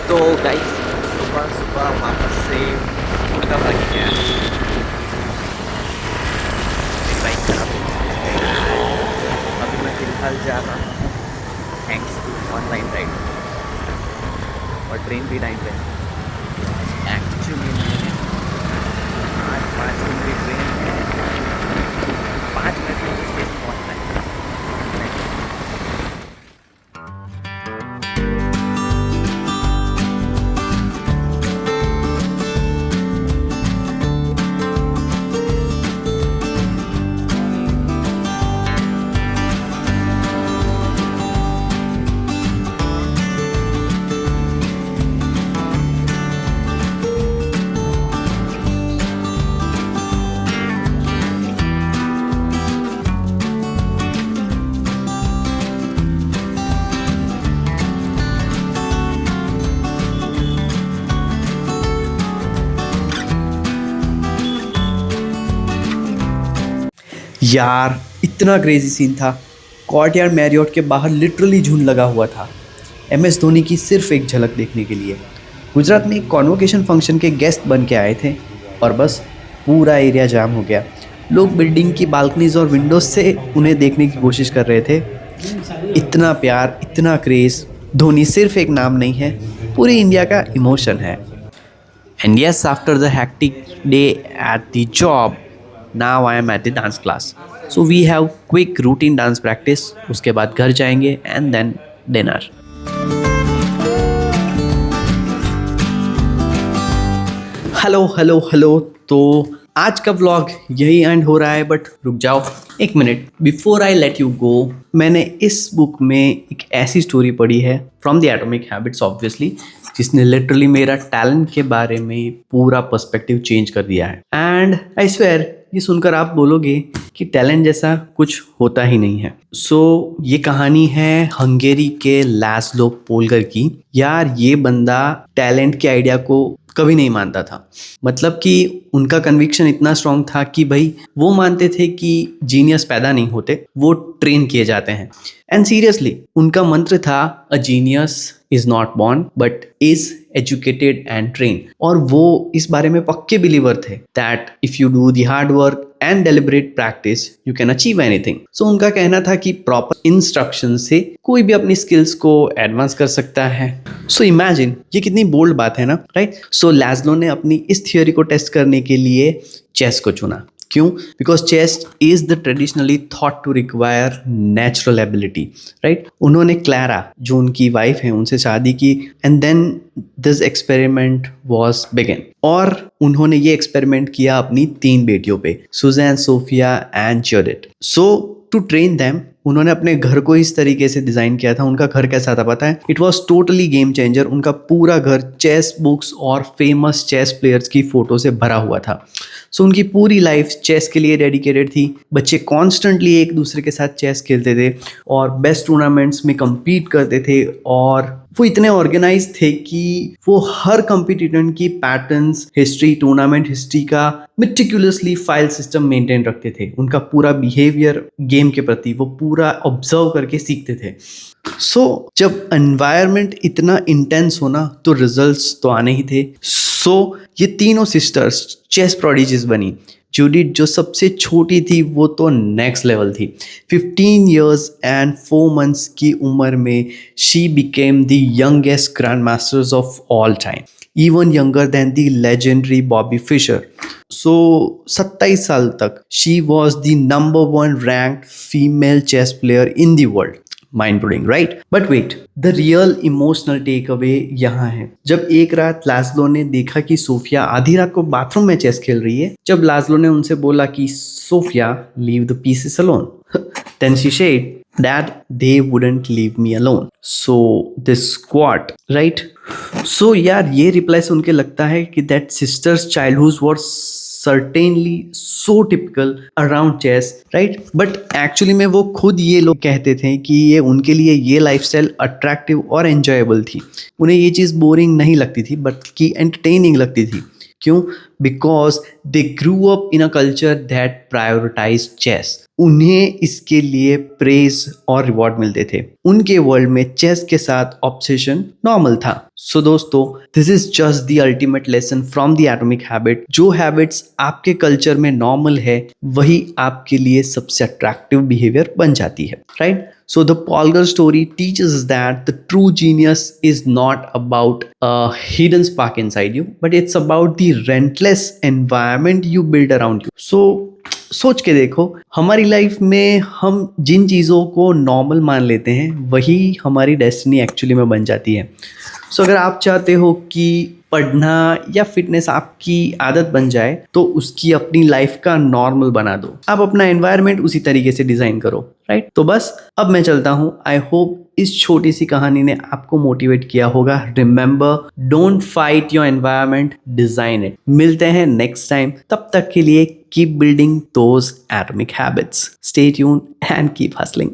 तो गाइस, सुबह सुबह वापस से मुर्गा भाग गया मेरी बाइक खराब हो गई। अभी मैं फिलहाल जा रहा हूँ थैंक्स टू ऑनलाइन राइड, और ट्रेन भी टाइम पे है। एक्चुअली में आज 5 मिनट की ट्रेन है, 5 मिनट में मुझे स्टेशन पहुँचना है। यार इतना क्रेजी सीन था। कोर्टयार्ड मैरियट के बाहर लिटरली झुंड लगा हुआ था MS धोनी की सिर्फ एक झलक देखने के लिए। गुजरात में एक कॉन्वोकेशन फंक्शन के गेस्ट बन के आए थे और बस पूरा एरिया जाम हो गया। लोग बिल्डिंग की बालकनीज और विंडोज से उन्हें देखने की कोशिश कर रहे थे। इतना प्यार, इतना क्रेज। धोनी सिर्फ एक नाम नहीं है, पूरी इंडिया का इमोशन है। And yes, after the hectic day at the job, now I am at the dance class. So we have quick routine dance practice. उसके बाद घर जाएंगे and then dinner. Hello hello hello. तो आज का vlog यही and हो रहा है, बट रुक जाओ एक minute. Before I let you go, मैंने इस बुक में एक ऐसी स्टोरी पढ़ी है from the atomic habits obviously, जिसने लिटरली मेरा टैलेंट के बारे में पूरा पर्सपेक्टिव चेंज कर दिया है। एंड आई स्वेयर, ये सुनकर आप बोलोगे कि टैलेंट जैसा कुछ होता ही नहीं है। सो ये कहानी है हंगेरी के लाज़्लो पोलगर की। यार ये बंदा टैलेंट के आइडिया को कभी नहीं मानता था। मतलब कि उनका कन्विक्शन इतना स्ट्रांग था कि भाई वो मानते थे कि जीनियस पैदा नहीं होते, वो ट्रेन किए जाते हैं। एंड सीरियसली उनका मंत्र था a genius is not born but is educated and train. और वो इस बारे में पक्के बिलीवर थे that if you do the hard work and deliberate practice you can achieve anything. So उनका कहना था कि प्रॉपर इंस्ट्रक्शन से कोई भी अपनी स्किल्स को एडवांस कर सकता है। सो इमेजिन, ये कितनी बोल्ड बात है ना, राइट? सो लाज़्लो ने अपनी इस थियोरी को टेस्ट करने के लिए चेस को चुना। क्यों? Because chess is the traditionally thought to require natural ability, right? उन्होंने क्लैरा, जो उनकी वाइफ है, उनसे शादी की and then this experiment was begin. और उन्होंने ये एक्सपेरिमेंट किया अपनी 3 बेटियों पे, Susan, Sofia and Judith. So to train them उन्होंने अपने घर को इस तरीके से डिजाइन किया था। उनका घर कैसा था पता है? It was totally game changer. उनका पूरा घर चेस बुक्स और फेमस चेस प्लेयर्स की फोटो से भरा हुआ था। सो उनकी पूरी लाइफ चेस के लिए डेडिकेटेड थी। बच्चे कॉन्स्टेंटली एक दूसरे के साथ चेस खेलते थे और बेस्ट टूर्नामेंट्स में compete करते थे। और वो इतने ऑर्गेनाइज थे कि वो हर कंपिटिशन की पैटर्न्स, हिस्ट्री, टूर्नामेंट हिस्ट्री का मेटिकुलसली फाइल सिस्टम मेंटेन रखते थे। उनका पूरा बिहेवियर गेम के प्रति वो पूरा ऑब्जर्व करके सीखते थे। सो जब एनवायरनमेंट इतना इंटेंस होना तो रिजल्ट्स तो आने ही थे। सो ये तीनों सिस्टर्स चेस प्रोडिजीज बनी। जूडिथ जो सबसे छोटी थी वो तो नेक्स्ट लेवल थी। 15 years and 4 months की उम्र में she became the youngest grand masters of all time, even younger than the legendary Bobby Fischer. So 27 साल तक she was the number 1 ranked female chess player in the world. Mind blowing, right? But wait, the real emotional take away यहाँ है। जब एक रात लाज़्लो ने देखा कि सोफिया आधी रात को बाथरूम में चेस खेल रही है, जब लाज़्लो ने उनसे बोला कि Sofia leave the pieces alone, then she said that they wouldn't leave me alone, so they squat, right? So यार ये रिप्लाई सुन के लगता है कि that sister's childhood was certainly so typical around chess, right? But actually में वो खुद ये लोग कहते थे कि ये उनके लिए ये लाइफस्टाइल अट्रैक्टिव और एंजॉयबल थी। उन्हें ये चीज़ बोरिंग नहीं लगती थी बल्कि एंटरटेनिंग लगती थी। क्यों? Because they grew up in a culture that prioritize chess. उन्हें इसके लिए प्रेज और रिवॉर्ड मिलते थे। उनके वर्ल्ड में चेस के साथ ऑब्सेशन नॉर्मल था। सो दोस्तों, this is just the ultimate lesson from the atomic habit. जो हैबिट्स आपके कल्चर में नॉर्मल है वही आपके लिए सबसे अट्रैक्टिव बिहेवियर बन जाती है, right? So the Paul Girl story teaches us that the true genius is not about a hidden spark inside you, but it's about the relentless environment you build around you. So सोच के देखो, हमारी life में हम जिन चीज़ों को normal मान लेते हैं वही हमारी डेस्टिनी एक्चुअली में बन जाती है। सो अगर आप चाहते हो कि पढ़ना या फिटनेस आपकी आदत बन जाए तो उसकी अपनी लाइफ का नॉर्मल बना दो। आप अपना एनवायरनमेंट उसी तरीके से डिज़ाइन करो, राइट? तो बस अब मैं चलता हूँ। आई होप इस छोटी सी कहानी ने आपको मोटिवेट किया होगा। Remember, don't fight your environment, design it. मिलते हैं नेक्स्ट टाइम, तब तक के लिए keep building those atomic habits. Stay tune and keep hustling.